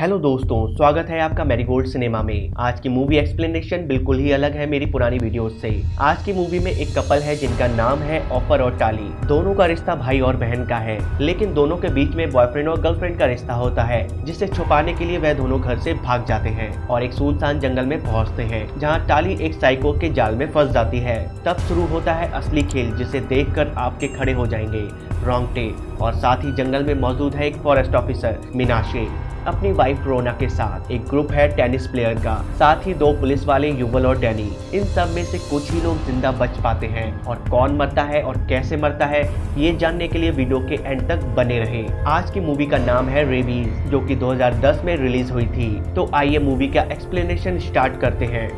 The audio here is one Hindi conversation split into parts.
हेलो दोस्तों, स्वागत है आपका मैरीगोल्ड सिनेमा में। आज की मूवी एक्सप्लेनेशन बिल्कुल ही अलग है मेरी पुरानी वीडियोस से। आज की मूवी में एक कपल है जिनका नाम है ऑफर और टाली। दोनों का रिश्ता भाई और बहन का है, लेकिन दोनों के बीच में बॉयफ्रेंड और गर्लफ्रेंड का रिश्ता होता है, जिसे छुपाने के लिए वह दोनों घर से भाग जाते हैं और एक सुनसान जंगल में पहुँचते हैं, जहाँ टाली एक साइको के जाल में फंस जाती है। तब शुरू होता है असली खेल, जिसे देखकर आपके खड़े हो जाएंगे रोंगटे। और साथ ही जंगल में मौजूद है एक फॉरेस्ट ऑफिसर मीनाक्षी अपनी वाइफ रोना के साथ। एक ग्रुप है टेनिस प्लेयर का, साथ ही 2 पुलिस वाले युवल और डैनी। इन सब में से कुछ ही लोग जिंदा बच पाते हैं, और कौन मरता है और कैसे मरता है ये जानने के लिए वीडियो के एंड तक बने रहे। आज की मूवी का नाम है रेबीज, जो कि 2010 में रिलीज हुई थी। तो आइए मूवी का एक्सप्लेनेशन स्टार्ट करते हैं।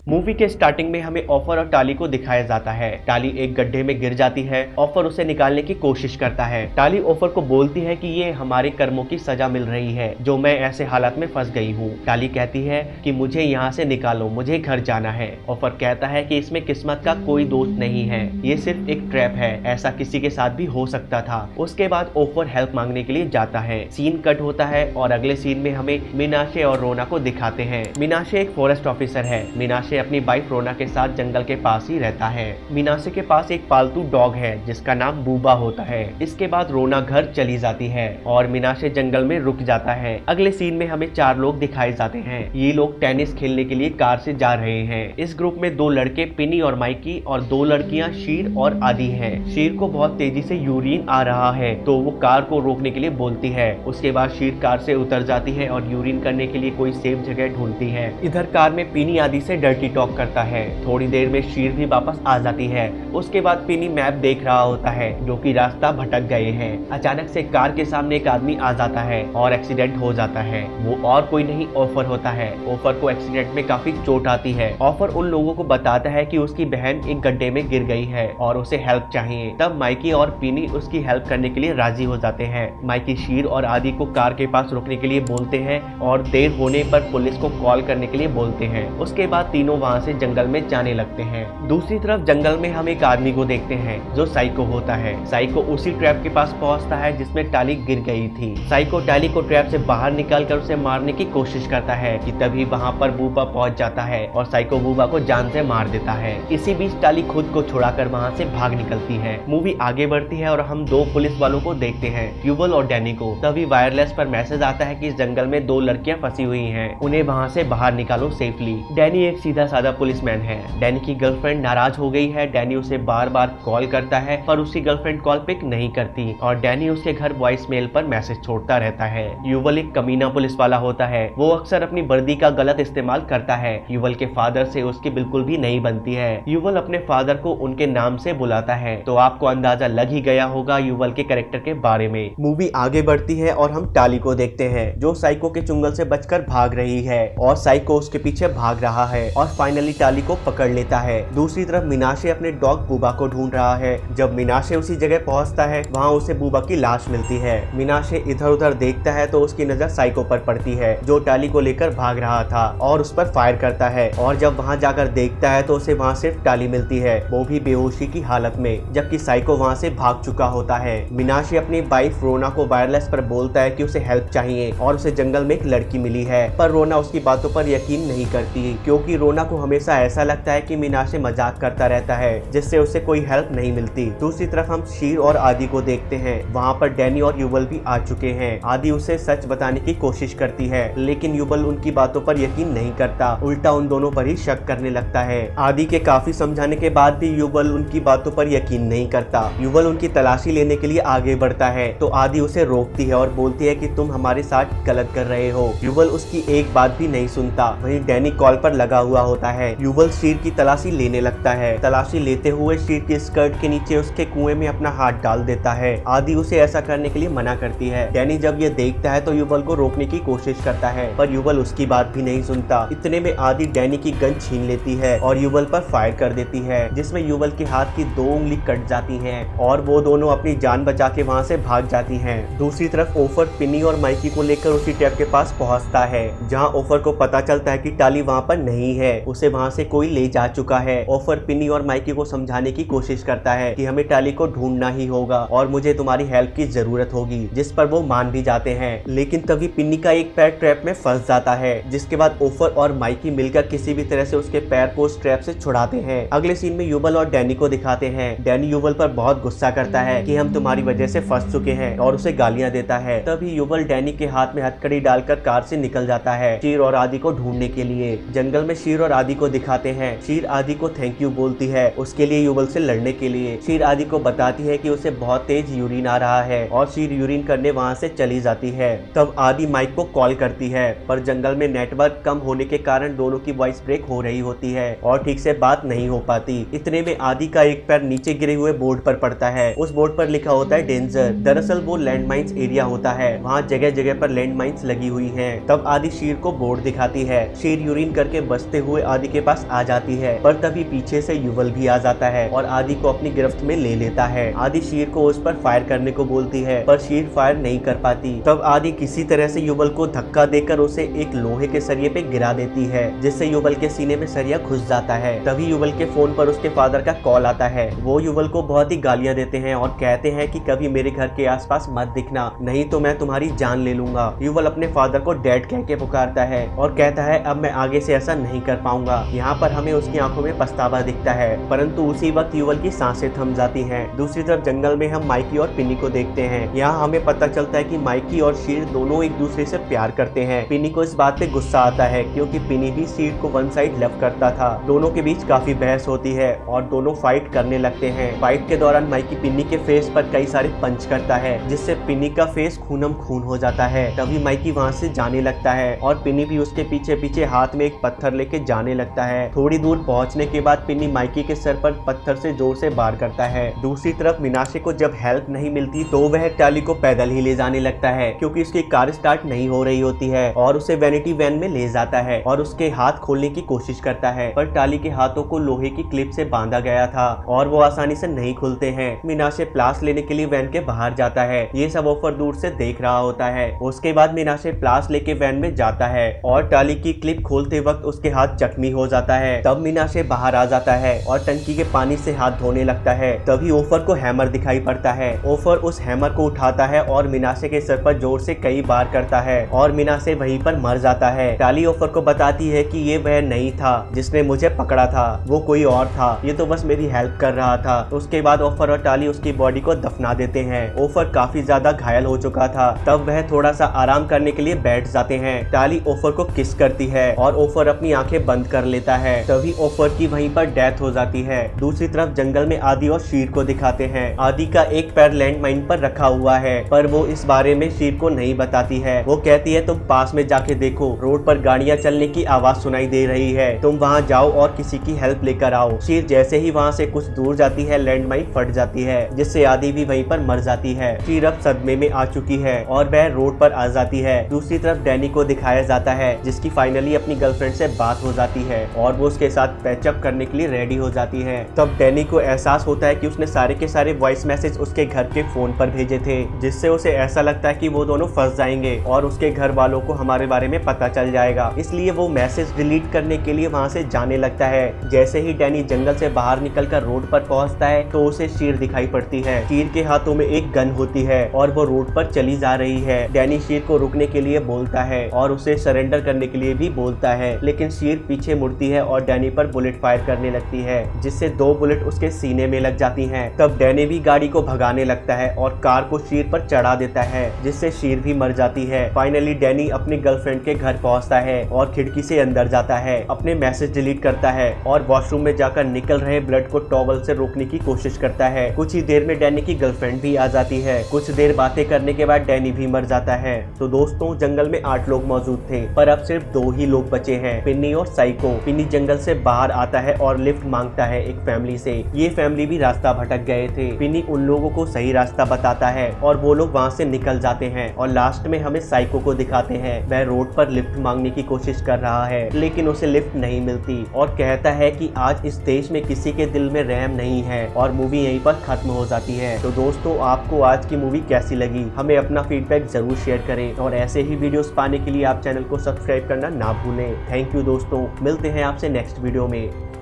मूवी के स्टार्टिंग में हमें ऑफर और टाली को दिखाया जाता है। टाली एक गड्ढे में गिर जाती है, ऑफर उसे निकालने की कोशिश करता है। टाली ऑफर को बोलती है कि ये हमारे कर्मों की सजा मिल रही है, जो मैं ऐसे हालात में फंस गई हूँ। टाली कहती है कि मुझे यहाँ से निकालो, मुझे घर जाना है। ऑफर कहता है कि इसमें किस्मत का कोई दोष नहीं है, ये सिर्फ एक ट्रैप है, ऐसा किसी के साथ भी हो सकता था। उसके बाद ऑफर हेल्प मांगने के लिए जाता है। सीन कट होता है और अगले सीन में हमें मीनाक्षी और रोना को दिखाते हैं। मीनाक्षी एक फॉरेस्ट ऑफिसर है। मीनाक्षी अपनी वाइफ रोना के साथ जंगल के पास ही रहता है। मीनाक्षी के पास एक पालतू डॉग है जिसका नाम बूबा होता है। इसके बाद रोना घर चली जाती है और मीनाक्षी जंगल में रुक जाता है। अगले सीन में हमें 4 लोग दिखाए जाते हैं। ये लोग टेनिस खेलने के लिए कार से जा रहे हैं। इस ग्रुप में 2 लड़के पिनी और माइकी और 2 लड़कियां शीर और आदि हैं। शीर को बहुत तेजी से यूरिन आ रहा है, तो वो कार को रोकने के लिए बोलती है। उसके बाद शीर कार से उतर जाती है और यूरिन करने के लिए कोई सेफ जगह ढूंढती है। इधर कार में पिनी आदि से डर्टी टॉक करता है। थोड़ी देर में शीर भी वापस आ जाती है। उसके बाद पिनी मैप देख रहा होता है, जो कि रास्ता भटक गए हैं। अचानक से कार के सामने एक आदमी आ जाता है और एक्सीडेंट हो जाता है। वो और कोई नहीं ऑफर होता है। ऑफर को एक्सीडेंट में काफी चोट आती है। ऑफर उन लोगों को बताता है कि उसकी बहन एक गड्ढे में गिर गई है और उसे हेल्प चाहिए। तब माइकी और पिनी उसकी हेल्प करने के लिए राजी हो जाते हैं। माइकी शीर और आदि को कार के पास रुकने के लिए बोलते हैं और देर होने पर पुलिस को कॉल करने के लिए बोलते हैं। उसके बाद तीनों वहाँ से जंगल में जाने लगते हैं। दूसरी तरफ जंगल में हम एक आदमी को देखते हैं जो साइको होता है। साइको उसी ट्रैप के पास पहुंचता है जिसमें टाली गिर गई थी। साइको टाली को ट्रैप से बाहर निकालकर उसे मारने की कोशिश करता है कि तभी वहां पर बूबा पहुंच जाता है और साइको बूबा को जान से मार देता है। इसी बीच टाली खुद को छुड़ाकर वहां से भाग निकलती है। मूवी आगे बढ़ती है और हम 2 पुलिस वालों को देखते हैं, युवल और डैनी को। तभी वायरलेस पर मैसेज आता है कि इस जंगल में 2 लड़कियां फंसी हुई हैं, उन्हें वहां से बाहर निकालो सेफली। डैनी एक सीधा साधा पुलिसमैन है। डैनी की गर्लफ्रेंड नाराज हो गई है। डैनी उसे बार बार कॉल करता है पर उसकी गर्लफ्रेंड कॉल पिक नहीं करती और डैनी उसके घर वॉइस मेल पर मैसेज छोड़ता रहता है। युवल एक कमीना पुलिस वाला होता है। वो अक्सर अपनी वर्दी का गलत इस्तेमाल करता है। युवल के फादर से उसकी बिल्कुल भी नहीं बनती है। युवल अपने फादर को उनके नाम से बुलाता है, तो आपको अंदाजा लग ही गया होगा युवल के कैरेक्टर के बारे में। मूवी आगे बढ़ती है और हम टाली को देखते हैं, जो साइको के चुंगल से बचकर भाग रही है और साइको उसके पीछे भाग रहा है और फाइनली टाली को पकड़ लेता है। दूसरी तरफ मीनाक्षी अपने डॉग बूबा को ढूंढ रहा है। जब मीनाक्षी उसी जगह पहुंचता है, वहां उसे बूबा की लाश मिलती है। मीनाक्षी इधर उधर देखता है तो उसकी नजर साइको पर पड़ती है, जो टाली को लेकर भाग रहा था, और उस पर फायर करता है। और जब वहां जाकर देखता है तो उसे वहां सिर्फ टाली मिलती है, वो भी बेहोशी की हालत में, जबकि साइको वहां से भाग चुका होता है। मीनाक्षी अपनी वाइफ रोना को वायरलेस पर बोलता है कि उसे हेल्प चाहिए और उसे जंगल में एक लड़की मिली है, पर रोना उसकी बातों पर यकीन नहीं करती, क्योंकि रोना को हमेशा ऐसा लगता है कि मीनाक्षी मजाक करता रहता है, जिससे उसे कोई हेल्प नहीं मिलती। दूसरी तरफ हम शीर और आदि को देखते हैं। वहाँ पर डैनी और युवल भी आ चुके हैं। आदि उसे सच बताने की कोशिश करती है, लेकिन युवल उनकी बातों पर यकीन नहीं करता, उल्टा उन दोनों पर ही शक करने लगता है। आदि के काफी समझाने के बाद भी युवल उनकी बातों पर यकीन नहीं करता। युवल उनकी तलाशी लेने के लिए आगे बढ़ता है, तो आदि उसे रोकती है और बोलती है कि तुम हमारे साथ गलत कर रहे हो। युवल उसकी एक बात भी नहीं सुनता। वहीं डैनी कॉल पर लगा हुआ होता है। युवल शीर की तलाशी लेने लगता है। तलाशी लेते हुए शीर की स्कर्ट के नीचे उसके कुएं में अपना हाथ डाल देता है। आदि उसे ऐसा करने के लिए मना करती है। डैनी जब ये देखता है तो युवल को रोकने की कोशिश करता है, पर युवल उसकी बात भी नहीं सुनता। इतने में आदि डैनी की गन छीन लेती है और युवल पर फायर कर देती है, जिसमें युवल के हाथ की 2 उंगली कट जाती है और वो दोनों अपनी जान बचा के वहाँ से भाग जाती हैं। दूसरी तरफ ऑफर पिनी और माइकी को लेकर उसी ट्रैप के पास पहुँचता है, जहाँ ऑफर को पता चलता है कि टाली वहाँ पर नहीं है। उसे वहाँ से कोई ले जा चुका है। ऑफर पिनी और माइकी को समझाने की कोशिश करता है कि हमें टाली को ढूंढना ही होगा और मुझे तुम्हारी हेल्प की जरूरत होगी, जिस पर वो मान भी जाते हैं। लेकिन तभी पिनी का एक पैर ट्रैप में फंस जाता है, जिसके बाद ऑफर और माइकी मिलकर किसी भी तरह से उसके पैर को उस ट्रैप से छुड़ाते हैं। अगले सीन में युवल और डैनी को दिखाते हैं। डैनी युवल पर बहुत गुस्सा करता है कि हम तुम्हारी वजह से फंस चुके हैं और उसे गालियां देता है। तभी युवल डैनी के हाथ में हथकड़ी डालकर कार से निकल जाता है शीर और आदि को ढूंढने के लिए। जंगल में शीर और आदि को दिखाते हैं। शीर आदि को थैंक यू बोलती है उसके लिए युवल से लड़ने के लिए। शीर आदि को बताती है कि उसे बहुत तेज यूरिन आ रहा है और शीर यूरिन करने वहाँ से चली जाती है। तब आदि माइक को कॉल करती है, पर जंगल में नेटवर्क कम होने के कारण दोनों की वॉइस ब्रेक हो रही होती है और ठीक से बात नहीं हो पाती। इतने में आदि का एक पैर नीचे गिरे हुए बोर्ड पर पड़ता है। उस बोर्ड पर लिखा होता है डेंजर। दरअसल वो लैंडमाइंस एरिया होता है, वहाँ जगह जगह पर लैंडमाइंस लगी हुई हैं। तब आदि शीर को बोर्ड दिखाती है। शीर यूरिन करके बचते हुए आदि के पास आ जाती है, पर तभी पीछे से युवल भी आ जाता है और आदि को अपनी गिरफ्त में ले लेता है। आदि शीर को उस पर फायर करने को बोलती है, पर शीर फायर नहीं कर पाती। तब आदि किसी तरह से युवल को धक्का देकर उसे एक लोहे के सरिये पे गिरा देती है, जिससे युवल के सीने में सरिया घुस जाता है। तभी युवल के फोन पर उसके फादर का कॉल आता है। वो युवल को बहुत ही गालियां देते हैं और कहते हैं कि कभी मेरे घर के आसपास मत दिखना, नहीं तो मैं तुम्हारी जान ले लूंगा। युवल अपने फादर को डैड कह के पुकारता है और कहता है अब मैं आगे से ऐसा नहीं कर पाऊंगा। यहाँ पर हमें उसकी आंखों में पछतावा दिखता है, परंतु उसी वक्त युवल की सांसें थम जाती हैं। दूसरी तरफ जंगल में हम माइकी और पिनी को देखते हैं। यहाँ हमें पता चलता है कि माइकी और शीर दोनों एक दूसरे से प्यार करते हैं। पिनी को इस बात पे गुस्सा आता है क्योंकि पिनी भी शीर को वन साइड लव करता था। दोनों के बीच काफी बहस होती है और दोनों फाइट करने लगते हैं। फाइट के दौरान माइकी पिनी के फेस पर कई सारे पंच करता है, जिससे पिनी का फेस खूनम खून हो जाता है। तभी माइकी वहाँ से जाने लगता है और पिनी भी उसके पीछे पीछे हाथ में एक पत्थर लेके जाने लगता है। थोड़ी दूर पहुंचने के बाद पिनी माइकी के सर पर पत्थर से जोर से वार करता है। दूसरी तरफ मिनाशे को जब हेल्प नहीं मिलती तो वह टाली को पैदल ही ले जाने लगता है क्योंकि उसकी कार स्टार्ट नहीं हो रही होती है और उसे वैनिटी वैन में ले जाता है और उसके हाथ खोलने की कोशिश करता है, पर टाली के हाथों को लोहे की क्लिप से बांधा गया था और वो आसानी से नहीं खुलते हैं। मिनाशे प्लास लेने के लिए वैन के बाहर जाता है। ये सब ऑफर दूर से देख रहा होता है। उसके बाद मिनाशे प्लास लेके वैन में जाता है और टाली की क्लिप खोलते वक्त उसके हाथ जख्मी हो जाता है। तब मिनाशे बाहर आ जाता है और टंकी के पानी से हाथ धोने लगता है। तभी ऑफर को हैमर दिखाई पड़ता है। ऑफर उस हैमर को उठाता है और मिनाशे के सर पर जोर से कई बार करता है और मिनाशे वहीं पर मर जाता है। टाली ऑफर को बताती है कि ये वह नहीं था जिसने मुझे पकड़ा था, वो कोई और था, ये तो बस मेरी हेल्प कर रहा था। उसके बाद ऑफर और टाली उसकी बॉडी को दफना देते हैं। ऑफर काफी ज्यादा घायल हो चुका था, तब वह थोड़ा सा आराम करने के लिए बैठ जाते हैं। टाली ऑफर को किस करती है और ऑफर अपनी आंखें बंद कर लेता है। तभी ऑफर की वहीं पर डेथ हो जाती है। दूसरी तरफ जंगल में आदि और शीर को दिखाते हैं। आदि का एक पैर लैंड माइन पर रखा हुआ है, पर वो इस बारे में शीर को नहीं बताती है। वो कहती है तुम पास में जाके देखो, रोड पर गाड़ियां चलने की आवाज सुनाई दे रही है, तुम वहाँ जाओ और किसी की हेल्प लेकर आओ। शीर जैसे ही वहाँ से कुछ दूर जाती है लैंड माइन फट जाती है, जिससे आदि भी वहीं पर मर जाती है। शीर अब सदमे में आ चुकी है और वह रोड पर आ जाती है। दूसरी तरफ डैनी को दिखाया जाता है, जिसकी फाइनली अपनी गर्लफ्रेंड से बात हो जाती है और वो उसके साथ पैचअप करने के लिए रेडी हो जाती है। तब डैनी को एहसास होता है कि उसने सारे के सारे वॉइस मैसेज उसके घर के फोन पर भेजे थे, जिससे उसे ऐसा लगता है कि वो दोनों फंस जाएंगे और उसके घर वालों को हमारे बारे में पता चल जाएगा। इसलिए वो मैसेज डिलीट करने के लिए वहाँ से जाने लगता है। जैसे ही डैनी जंगल से बाहर निकलकर रोड पर पहुँचता है तो उसे शीर दिखाई पड़ती है। शीर के हाथों में एक गन होती है और वो रोड पर चली जा रही है। डैनी शीर को रुकने के लिए बोलता है और उसे सरेंडर करने के लिए भी बोलता है, लेकिन शीर पीछे मुड़ती है और डैनी पर बुलेट फायर करने लगती है, जिससे 2 बुलेट उसके सीने में लग जाती हैं। तब डैनी भी गाड़ी को भगाने लगता है और कार को शीर पर चढ़ा देता है, जिससे शीर भी मर जाती है। फाइनली डैनी अपनी गर्लफ्रेंड के घर पहुंचता है और खिड़की से अंदर जाता है, अपने मैसेज डिलीट करता है और वॉशरूम में जाकर निकल रहे ब्लड को टॉवल से रोकने की कोशिश करता है। कुछ ही देर में डैनी की गर्लफ्रेंड भी आ जाती है। कुछ देर बातें करने के बाद डैनी भी मर जाता है। तो दोस्तों जंगल में 8 लोग मौजूद थे, पर अब सिर्फ 2 ही लोग बचे हैं, पिन्नी और साइको। पिन्नी जंगल से बाहर आता है और लिफ्ट मांगता है एक फैमिली से। ये फैमिली भी रास्ता भटक गए थे। पिन्नी उन लोगों को सही रास्ता बताता है और वो लोग वहाँ से निकल जाते हैं और लास्ट में हमें साइको को दिखाते हैं। वह रोड पर लिफ्ट मांगने की कोशिश कर रहा है, लेकिन उसे लिफ्ट नहीं मिलती और कहता है कि आज इस देश में किसी के दिल में रहम नहीं है और मूवी यहीं पर खत्म हो जाती है। तो दोस्तों आपको आज की मूवी कैसी लगी हमें अपना फीडबैक जरूर शेयर करें और ऐसे ही वीडियोस पाने के लिए आप चैनल को सब्सक्राइब करना ना भूलें। थैंक यू दोस्तों। मिलते हैं आपसे नेक्स्ट वीडियो में।